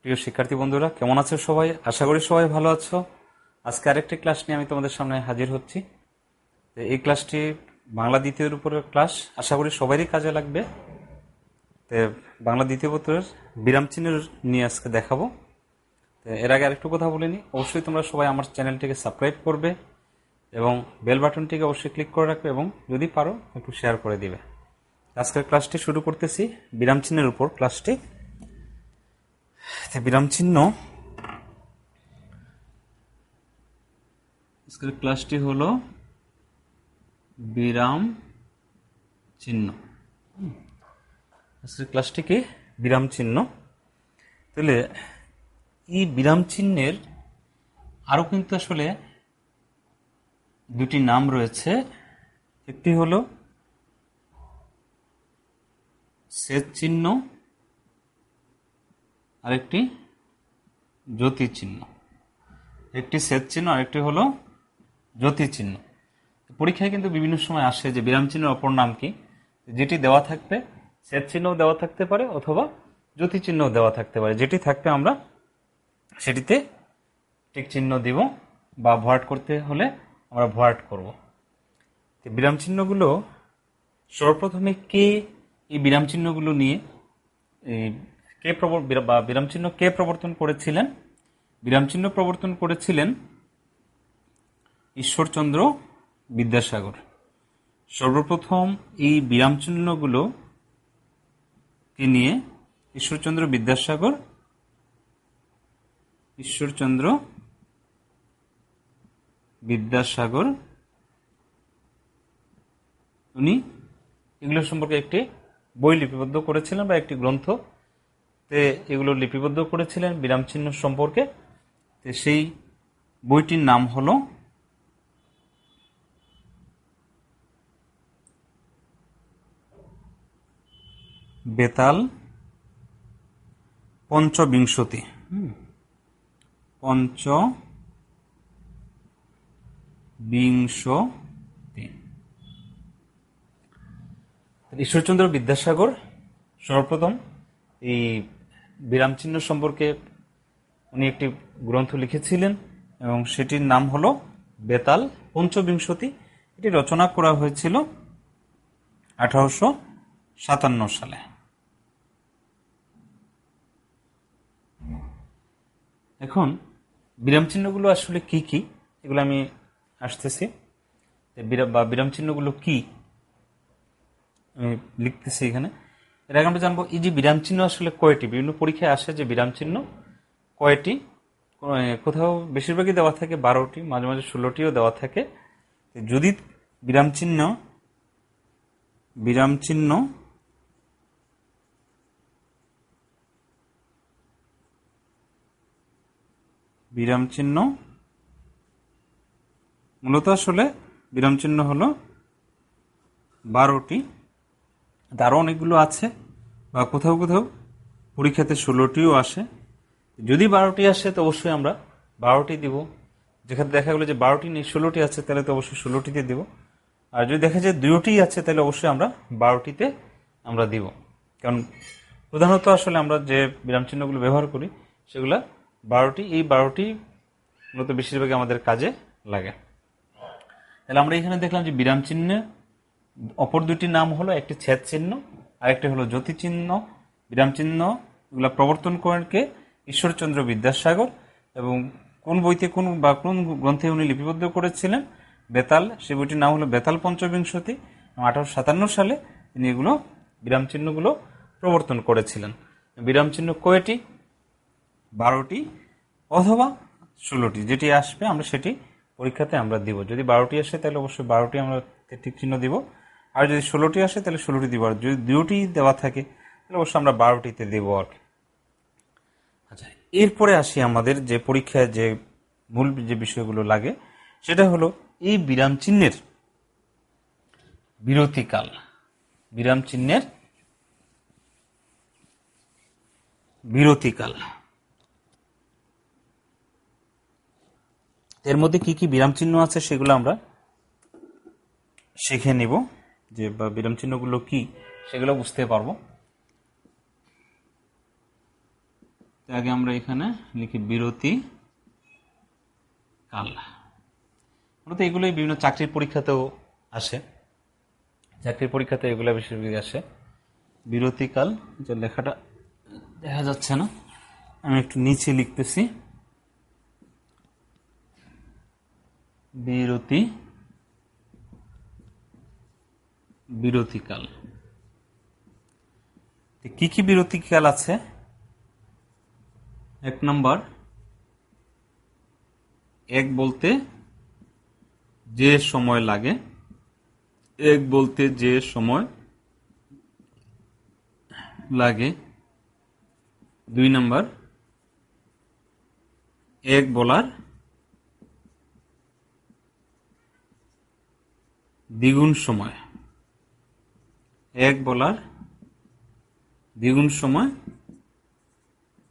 প্রিয় শিক্ষার্থী বন্ধুরা, কেমন আছো সবাই? আশা করি সবাই ভালো আছো। আজকে আরেকটি ক্লাস নিয়ে আমি তোমাদের সামনে হাজির হচ্ছি। এই ক্লাসটি বাংলা দ্বিতীয়ের উপরের ক্লাস, আশা করি সবারই কাজে লাগবে। তো বাংলা দ্বিতীয় পত্রের বিরাম চিহ্ন নিয়ে আজকে দেখাবো। তো এর আগে আরেকটু কথা বলে নিই, অবশ্যই তোমরা সবাই আমার চ্যানেলটিকে সাবস্ক্রাইব করবে এবং বেল বাটনটিকে অবশ্যই ক্লিক করে রাখবে এবং যদি পারো একটু শেয়ার করে দিবে। আজকের ক্লাসটি শুরু করতেছি বিরাম চিহ্নের উপর ক্লাসটি। বিরাম চিহ্ন, আজকের ক্লাসটি হলো বিরাম চিহ্ন। আজকের ক্লাসটি কি? বিরাম চিহ্ন। তাহলে এই বিরাম চিহ্নের আরো কিন্তু আসলে দুটি নাম রয়েছে। একটি হলো ছেদ চিহ্ন, আরেকটি জ্যোতি চিহ্ন। একটি ছেদ চিহ্ন, আরেকটি হলো জ্যোতি চিহ্ন। পরীক্ষায় কিন্তু বিভিন্ন সময় আসে যে বিরাম চিহ্নের অপর নাম কি। যেটি দেওয়া থাকবে, ছেদ চিহ্নও দেওয়া থাকতে পারে অথবা জ্যোতি চিহ্নও দেওয়া থাকতে পারে। যেটি থাকবে আমরা সেটিতে টিক চিহ্ন দিব বা ভয়েড করতে হলে আমরা ভয়েড করব। বিরাম চিহ্নগুলো সর্বপ্রথমে কে এই বিরাম চিহ্নগুলো নিয়ে বিরাম চিহ্ন কে প্রবর্তন করেছিলেন? বিরাম চিহ্ন প্রবর্তন করেছিলেন ঈশ্বরচন্দ্র বিদ্যাসাগর। সর্বপ্রথম এই বিরাম চিহ্নগুলো কে নিয়ে ঈশ্বরচন্দ্র বিদ্যাসাগর উনি এগুলো সম্পর্কে একটি বই লিপিবদ্ধ করেছিলেন বা একটি গ্রন্থ এগুলো লিপিবদ্ধ করেছিলেন বিরাম চিহ্ন সম্পর্কে। সেই বইটির নাম হলো বেতাল পঞ্চবিংশতি। ঈশ্বরচন্দ্র বিদ্যাসাগর সর্বপ্রথম এই বিরাম চিহ্ন সম্পর্কে উনি একটি গ্রন্থ লিখেছিলেন এবং সেটির নাম হলো বেতাল পঞ্চবিংশতি। এটি রচনা করা হয়েছিল 1857 সালে। এখন বিরাম চিহ্নগুলো আসলে কি কি, এগুলো আমি আসতেছি। বিরাম চিহ্নগুলো কি আমি লিখতেছি এখানে। এর আগে আমরা জানবো এই যে বিরাম চিহ্ন আসলে কয়টি। বিভিন্ন পরীক্ষায় আসে যে বিরাম চিহ্ন কয়টি। কোথাও বেশিরভাগই দেওয়া থাকে 12টি, মাঝে মাঝে 16টিও দেওয়া থাকে। যদি বিরাম চিহ্ন মূলত আসলে বিরাম চিহ্ন হলো 12টি, আরও অনেকগুলো আছে বা কোথাও কোথাও পরীক্ষাতে 16টিও আসে। যদি 12টি আসে তো অবশ্যই আমরা 12টি দিব। যেখানে দেখা গেলো যে 12টি নেই, 16টি আছে, তাহলে তো অবশ্যই 16টিতে দিব। আর যদি দেখা যায় 2টি আছে তাহলে অবশ্যই আমরা 12টিতে আমরা দিব। কারণ প্রধানত আসলে আমরা যে বিরাম চিহ্নগুলো ব্যবহার করি সেগুলো 12টি, এই 12টি মূলত বেশিরভাগই আমাদের কাজে লাগে। তাহলে আমরা এখানে দেখলাম যে বিরাম চিহ্নের অপর দুটি নাম হলো একটি ছেদ চিহ্ন আর একটি হলো জ্যোতি চিহ্ন। বিরাম চিহ্ন এগুলো প্রবর্তন করেন কে? ঈশ্বরচন্দ্র বিদ্যাসাগর। এবং কোন বইতে কোন গ্রন্থে উনি লিপিবদ্ধ করেছিলেন? বেতাল। সেই বইটির নাম হলো বেতাল পঞ্চবিংশতি। 1857 সালে তিনি এগুলো বিরাম চিহ্নগুলো প্রবর্তন করেছিলেন। বিরাম চিহ্ন কয়টি? 12টি অথবা 16টি, যেটি আসবে আমরা সেটি পরীক্ষাতে আমরা দিব। যদি 12টি আসে তাহলে অবশ্যই 12টি আমরা টিক চিহ্ন দিব, আর যদি 16টি আসে তাহলে 16টি দিব, আর যদি 2টি দেওয়া থাকে তাহলে অবশ্যই আমরা 12টিতে দেব আর কি। আচ্ছা, এরপরে আসি আমাদের যে পরীক্ষায় যে মূল যে বিষয়গুলো লাগে সেটা হলো এই বিরাম চিহ্নের বিরতিকাল। বিরাম চিহ্নের বিরতিকাল, এর মধ্যে কি কি বিরাম চিহ্ন আছে সেগুলো আমরা শিখে নিব, যে বিরাম চিহ্নগুলো কি সেগুলো বুঝতে পারবো। আগে আমরা এখানে লিখি বিরতি কাল। মূলত এগুলোই বিভিন্ন চাকরির পরীক্ষাতেও আসে, চাকরির পরীক্ষাতে এগুলো বেশিরভাগ আসে। বিরতিকাল, যে লেখাটা দেখা যাচ্ছে না, আমি একটু নিচে লিখতেছি। বিরতিকাল। কি কি বিরতিকাল আছে? এক নম্বর, এক বলতে যে সময় লাগে, এক বলতে যে সময় লাগে। দুই নম্বর, এক বলার দ্বিগুণ সময়, এক বলার দ্বিগুণ সময়,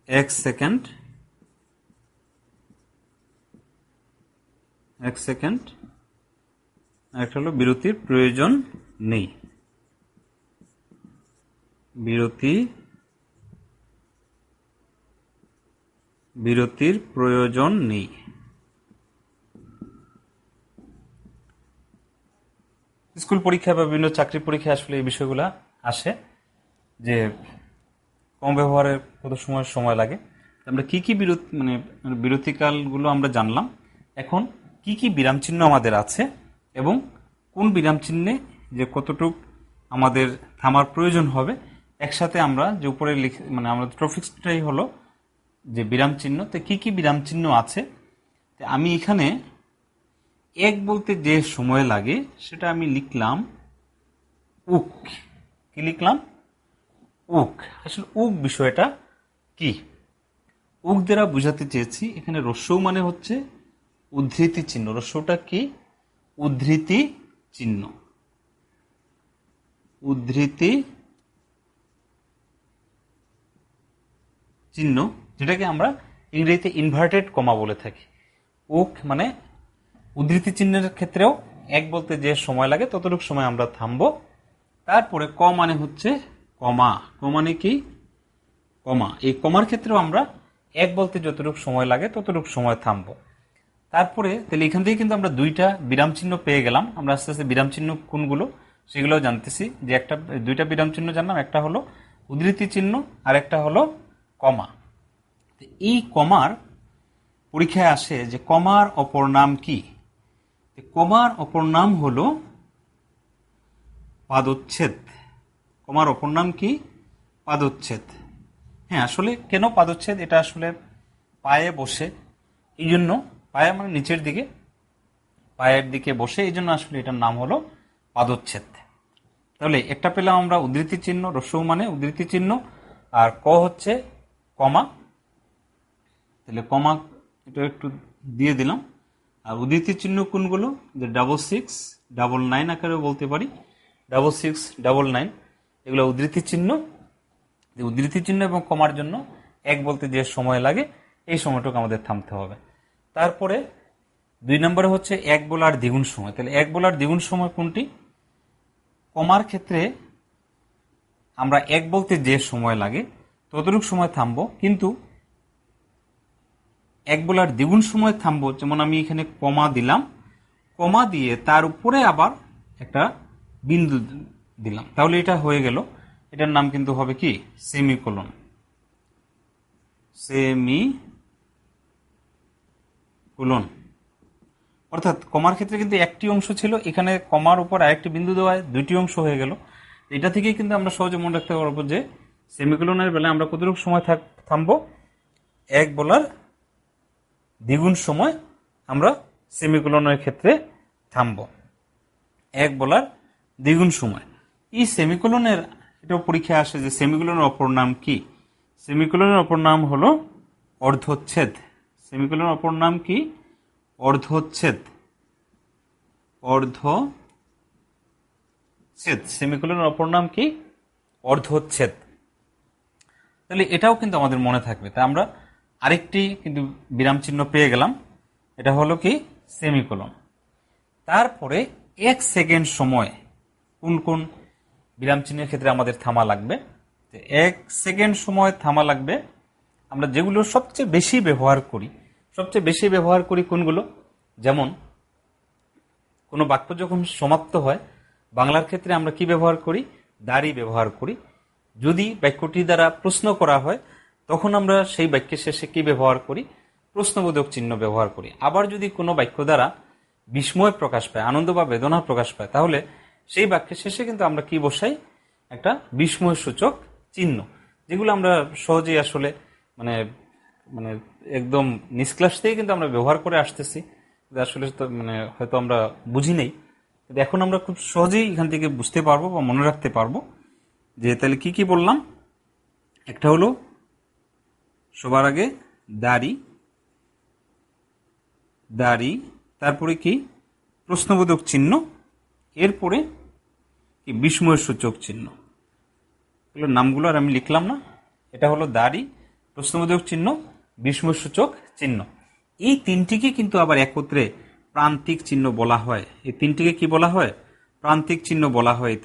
1 সেকেন্ড, 1 সেকেন্ড। একটা হলো বিরতির প্রয়োজন নেই, বিরতির প্রয়োজন নেই। স্কুল পরীক্ষা বা বিভিন্ন চাকরি পরীক্ষায় আসলে এই বিষয়গুলো আসে যে কম ব্যবহারের কত সময় লাগে। আমরা কি কি বিরতিকালগুলো আমরা জানলাম। এখন কি কি বিরাম চিহ্ন আমাদের আছে এবং কোন বিরাম চিহ্নে যে কতটুক আমাদের থামার প্রয়োজন হবে, একসাথে আমরা যে উপরে আমাদের টপিকটাই হলো যে বিরাম চিহ্ন। তো কি কি বিরাম চিহ্ন আছে, আমি এখানে এক বলতে যে সময় লাগে সেটা আমি লিখলাম উক। কি লিখলাম? উক। আসলে উক বিষয়টা কি? উক দ্বারা বুঝাতে চেয়েছি এখানে রস্যৌ মানে হচ্ছে উদ্ধৃতি চিহ্ন। রস্যৌটা কি? উদ্ধৃতি চিহ্ন। উদ্ধৃতি চিহ্ন, যেটাকে আমরা ইংরেজিতে ইনভার্টেড কমা বলে থাকি। উক মানে উদ্ধৃতি চিহ্নের ক্ষেত্রেও এক বলতে যে সময় লাগে ততটুকু সময় আমরা থামবো। তারপরে ক মানে হচ্ছে কমা। ক মানে কি? কমা। এই কমার ক্ষেত্রেও আমরা এক বলতে যতটুকু সময় লাগে ততটুকু সময় থামবো। তারপরে তাহলে এখান থেকে কিন্তু আমরা দুইটা বিরাম চিহ্ন পেয়ে গেলাম। আমরা আস্তে আস্তে বিরাম চিহ্ন কোনগুলো সেগুলোও জানতেছি। যে দুইটা বিরাম চিহ্ন জানলাম, একটা হলো উদ্ধৃতি চিহ্ন আর একটা হলো কমা। এই কমার পরীক্ষায় আসে যে কমার অপর নাম কি? কমার অপর নাম হলো পাদচ্ছেদ। কমার অপর নাম কি? পাদচ্ছেদ। হ্যাঁ, আসলে কেন পাদচ্ছেদ? এটা আসলে পায়ে বসে, এই জন্য পায়ে মানে নিচের দিকে, পায়ের দিকে বসে, এই জন্য আসলে এটার নাম হলো পাদচ্ছেদ। তাহলে একটা পেলাম আমরা উদ্ধৃতি চিহ্ন, রস্যৌ মানে উদ্ধৃতি চিহ্ন, আর ক হচ্ছে কমা। তাহলে কমা এটা একটু দিয়ে দিলাম। আর উদ্ধৃতি চিহ্ন কোনগুলো? যে 66, 99 আকারেও বলতে পারি। 66, 99 এগুলো উদ্ধৃতি চিহ্ন। উদ্ধৃতি চিহ্ন এবং কমার জন্য এক বলতে যে সময় লাগে এই সময়টুকু আমাদের থামতে হবে। তারপরে 2 নম্বরে হচ্ছে এক বলার দ্বিগুণ সময়। তাহলে এক বলার দ্বিগুণ সময় কোনটি? কমার ক্ষেত্রে আমরা এক বলতে যে সময় লাগে ততটুকু সময় থামবো, কিন্তু এক বলার দ্বিগুণ সময় থামবো। যেমন আমি এখানে কমা দিলাম, কমা দিয়ে তার উপরে আবার একটা বিন্দু দিলাম, তাহলে এটা হয়ে গেল। এটার নাম কিন্তু হবে কি? সেমিকোলন। সেমিকোলন। অর্থাৎ কমার ক্ষেত্রে কিন্তু একটি অংশ ছিল, এখানে কমার উপর আরেকটি বিন্দু দেওয়ায় দুইটি অংশ হয়ে গেল। এটা থেকেই কিন্তু আমরা সহজে মনে রাখতে পারবো যে সেমিকোলনের বেলায় আমরা কতটুকু সময় থামবো? এক বলার দ্বিগুণ সময় আমরা সেমিকোলনের ক্ষেত্রে থামবো। এক বলার দ্বিগুণ সময়। এই সেমিকোলনের এটাও পরীক্ষায় আসে যে সেমিকোলনের অপর নাম কি? সেমিকোলনের অপর নাম হলো অর্ধচ্ছেদ। সেমিকোলনের অপর নাম কি? অর্ধচ্ছেদ। অর্ধচ্ছেদ। সেমিকোলনের অপর নাম কি? অর্ধচ্ছেদ। তাহলে এটাও কিন্তু আমাদের মনে থাকবে। তাই আমরা আরেকটি কিন্তু বিরাম চিহ্ন পেয়ে গেলাম, এটা হলো কি? সেমিকোলন। তারপরে 1 সেকেন্ড সময় কোন কোন বিরাম চিহ্নের ক্ষেত্রে আমাদের থামা লাগবে? 1 সেকেন্ড সময় থামা লাগবে আমরা যেগুলো সবচেয়ে বেশি ব্যবহার করি কোনগুলো? যেমন কোনো বাক্য যখন সমাপ্ত হয়, বাংলার ক্ষেত্রে আমরা কি ব্যবহার করি? দাড়ি ব্যবহার করি। যদি বাক্যটি দ্বারা প্রশ্ন করা হয়, তখন আমরা সেই বাক্যের শেষে কি ব্যবহার করি? প্রশ্নবোধক চিহ্ন ব্যবহার করি। আবার যদি কোনো বাক্য দ্বারা বিস্ময় প্রকাশ পায়, আনন্দ বা বেদনা প্রকাশ পায়, তাহলে সেই বাক্যের শেষে কিন্তু আমরা কি বসাই? একটা বিস্ময় সূচক চিহ্ন, যেগুলো আমরা সহজেই আসলে মানে মানে একদম নিষ্ক্লাস থেকে কিন্তু আমরা ব্যবহার করে আসতেছি, আসলে হয়তো আমরা বুঝি নেই, কিন্তু এখন আমরা খুব সহজেই এখান থেকে বুঝতে পারবো বা মনে রাখতে পারবো যে তাহলে কি কি বললাম। একটা হলো সবার আগে দাড়ি, তারপরে কি? প্রশ্নবোধক চিহ্ন, এরপরে কি? বিস্ময় সূচক চিহ্ন। এগুলোর নামগুলো আর আমি লিখলাম না। এটা হলো দাড়ি, প্রশ্নবোধক চিহ্ন, বিস্ময় সূচক চিহ্ন। এই তিনটিকে কিন্তু আবার একত্রে প্রান্তিক চিহ্ন বলা হয়। এই তিনটিকে কি বলা হয়? প্রান্তিক চিহ্ন বলা হয়। এই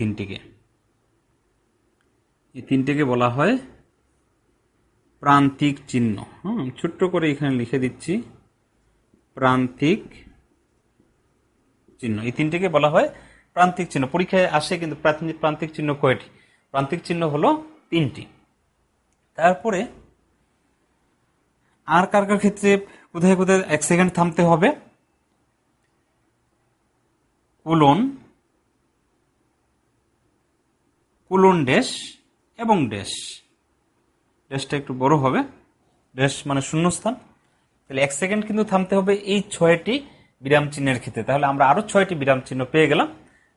তিনটিকে বলা হয় প্রান্তিক চিহ্ন। ছোট্ট করে এখানে লিখে দিচ্ছি, প্রান্তিক চিহ্ন। এই তিনটিকে বলা হয় প্রান্তিক চিহ্ন। পরীক্ষায় আসে কিন্তু প্রান্তিক চিহ্ন কয়টি? প্রান্তিক চিহ্ন হলো 3টি। তারপরে আর কার কার ক্ষেত্রে কোথায় কোথায় 1 সেকেন্ড থামতে হবে? কোলন ড্যাশ এবং ড্যাশ। ড্যাশটা একটু বড় হবে, ড্যাশ মানে শূন্যস্থান। তাহলে 1 সেকেন্ড কিন্তু থামতে হবে এই 6টি বিরাম চিহ্নের ক্ষেত্রে। তাহলে আমরা আরো 6টি বিরাম চিহ্ন পেয়ে গেলাম।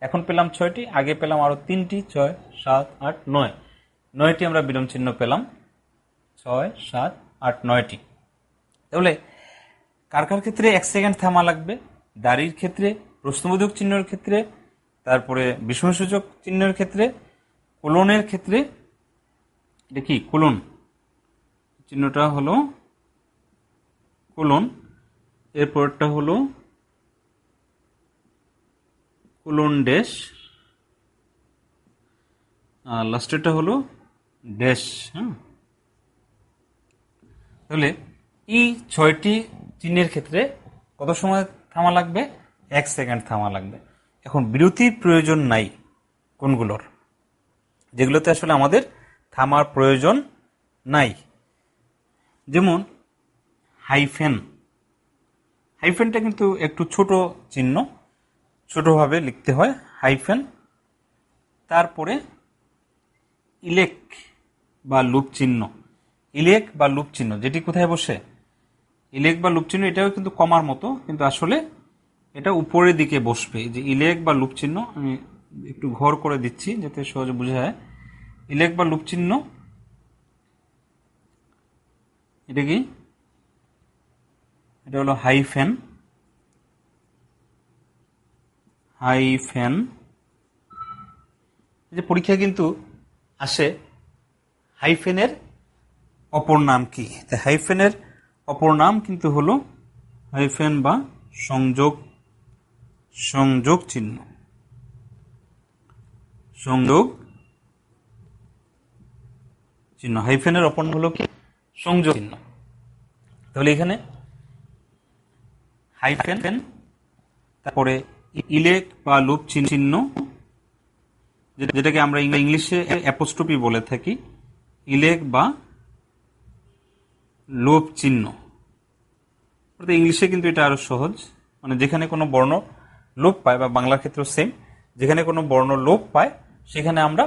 এখন পেলাম 6টি, আগে পেলাম আরো 3টি, 6, 7, 8, 9। 9টি আমরা বিরাম চিহ্ন পেলাম, 6, 7, 8, 9টি। তাহলে কার কার ক্ষেত্রে 1 সেকেন্ড থামা লাগবে? দাড়ির ক্ষেত্রে, প্রশ্নবোধক চিহ্নের ক্ষেত্রে, তারপরে বিস্ময়সূচক চিহ্নের ক্ষেত্রে, কোলনের ক্ষেত্রে। এটা কি? কোলন চিহ্নটা হলো কোলন, এরপরটা হলো কোলন ড্যাশ, লাস্টেরটা হলো ড্যাশ। তাহলে এই 6টি চিহ্নের ক্ষেত্রে কত সময় থামা লাগবে? 1 সেকেন্ড থামা লাগবে। এখন বিরতির প্রয়োজন নাই কোনগুলোর? যেগুলোতে আসলে আমাদের থামার প্রয়োজন নাই, যেমন হাইফেনটা কিন্তু একটু ছোট চিহ্ন, ছোটভাবে লিখতে হয় হাইফেন। তারপরে ইলেক বা লুপ চিহ্ন, যেটি কোথায় বসে? ইলেক বা লুপ চিহ্ন, এটাও কিন্তু কমার মতো, কিন্তু আসলে এটা উপরের দিকে বসবে। যে ইলেক বা লুপ চিহ্ন, আমি একটু ঘর করে দিচ্ছি যাতে সহজে বোঝা যায়। ইলেক বা লুপ চিহ্ন, এটা কি? এটা হলো হাইফেন। যে পরীক্ষা কিন্তু আসে হাইফেনের অপর নাম কি? হাইফেনের অপর নাম কিন্তু হলো হাইফেন বা সংযোগ চিহ্ন। হাইফেনের অপর নাম হলো কি? সংযোগ চিহ্ন। তাহলে এখানে হাইফেন, তারপরে ইলেক বা লুপ চিহ্ন, যেটাকে আমরা ইংলিশে অ্যাপোস্ট্রফি বলে থাকি, ইলেক বা লুপ চিহ্ন। ইংলিশে কিন্তু এটা আরো সহজ, মানে যেখানে কোনো বর্ণ লোপ পায়, বা বাংলার ক্ষেত্রে সেম, যেখানে কোনো বর্ণ লোপ পায় সেখানে আমরা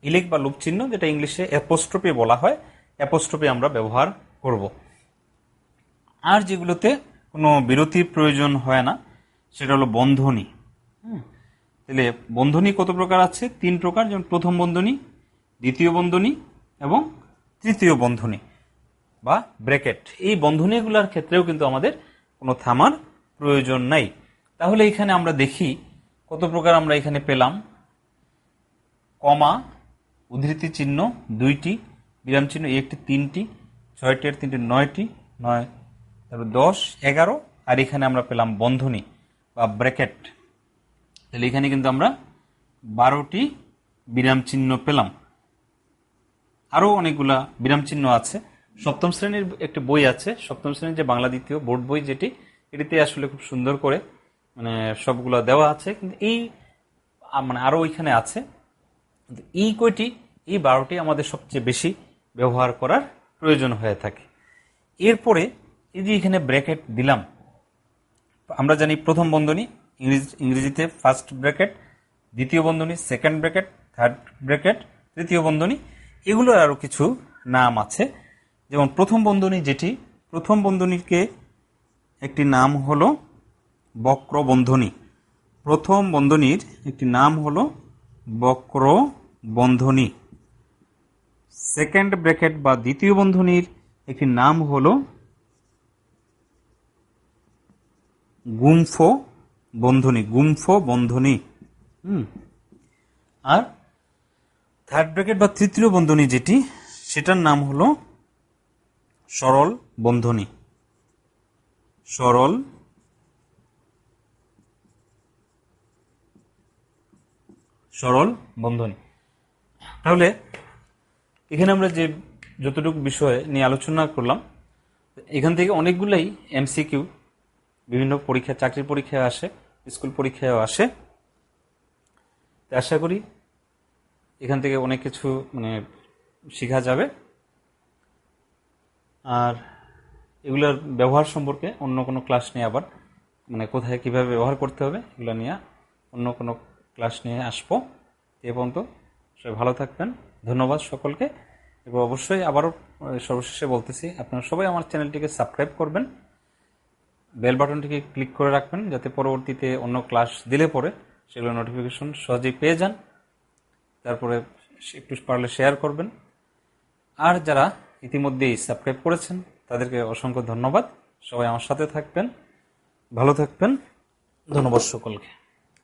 ইলেক বা লুপ চিহ্ন, যেটা ইংলিশে অ্যাপোস্ট্রফি বলা হয়, অ্যাপোস্ট্রফি আমরা ব্যবহার করব। আর যেগুলোতে কোনো বিরতির প্রয়োজন হয় না, সেটা হলো বন্ধনী। তাহলে বন্ধনী কত প্রকার আছে? 3 প্রকার, যেমন প্রথম বন্ধনী, দ্বিতীয় বন্ধনী এবং তৃতীয় বন্ধনী বা ব্র্যাকেট। এই বন্ধনীগুলোর ক্ষেত্রেও কিন্তু আমাদের কোনো থামার প্রয়োজন নাই। তাহলে এখানে আমরা দেখি কত প্রকার আমরা এখানে পেলাম। কমা, উদ্ধৃতি চিহ্ন 2টি, বিরাম চিহ্ন 1টি, 3টি, 6টি আর 3টি 9টি, 9, তারপর 10, 11, আর এখানে আমরা পেলাম বন্ধনী বা ব্র্যাকেট। তাহলে এখানে কিন্তু আমরা 12টি বিরাম চিহ্ন পেলাম। আরো অনেকগুলা বিরাম চিহ্ন আছে, সপ্তম শ্রেণীর একটি বই আছে, সপ্তম শ্রেণীর যে বাংলা দ্বিতীয় বোর্ড বই যেটি, এটিতে আসলে খুব সুন্দর করে মানে সবগুলো দেওয়া আছে। কিন্তু এই মানে আরো ওইখানে আছে, এই কয়টি, এই 12টি আমাদের সবচেয়ে বেশি ব্যবহার করার প্রয়োজন হয়ে থাকে। এরপরে এই যে এখানে ব্র্যাকেট দিলাম, আমরা জানি প্রথম বন্ধনী ইংরেজিতে ফার্স্ট ব্র্যাকেট, দ্বিতীয় বন্ধনী সেকেন্ড ব্র্যাকেট, থার্ড ব্র্যাকেট, তৃতীয় বন্ধনী, এগুলোর আরো কিছু নাম আছে। যেমন প্রথম বন্ধনী যেটি, প্রথম বন্ধনীকে একটি নাম হলো বক্র বন্ধনী। প্রথম বন্ধনীর একটি নাম হলো বক্র বন্ধনী। সেকেন্ড ব্র্যাকেট বা দ্বিতীয় বন্ধনীর একটি নাম হলো গুম্ফ বন্ধনী, গুম্ফ বন্ধনী। আর থার্ড ব্র্যাকেট বা তৃতীয় বন্ধনী যেটি, সেটার নাম হলো সরল বন্ধনী, সরল সরল বন্ধনী। তাহলে এখানে আমরা যে যতটুকু বিষয় নিয়ে আলোচনা করলাম, এখান থেকে অনেকগুলাই এমসিকিউ বিভিন্ন পরীক্ষা, চাকরির পরীক্ষায় আসে, স্কুল পরীক্ষায়ও আসে। আশা করি এখান থেকে অনেক কিছু মানে শেখা যাবে। আর এগুলোর ব্যবহার সম্পর্কে অন্য কোনো ক্লাস নিয়ে আবার মানে কোথায় কিভাবে ব্যবহার করতে হবে এগুলো নিয়ে অন্য কোনো ক্লাস নিয়ে আসবো। এ পর্যন্ত সবাই ভালো থাকবেন, ধন্যবাদ সকলকে। এবং অবশ্যই আবারও সর্বশেষে বলতেছি, আপনারা সবাই আমার চ্যানেলটিকে সাবস্ক্রাইব করবেন, বেল বাটনটিকে ক্লিক করে রাখবেন, যাতে পরবর্তীতে অন্য ক্লাস দিলে পরে সেগুলো নোটিফিকেশন সহজেই পেয়ে যান। তারপরে একটু পারলে শেয়ার করবেন। আর যারা ইতিমধ্যেই সাবস্ক্রাইব করেছেন তাদেরকে অসংখ্য ধন্যবাদ। সবাই আমার সাথে থাকবেন, ভালো থাকবেন, ধন্যবাদ সকলকে।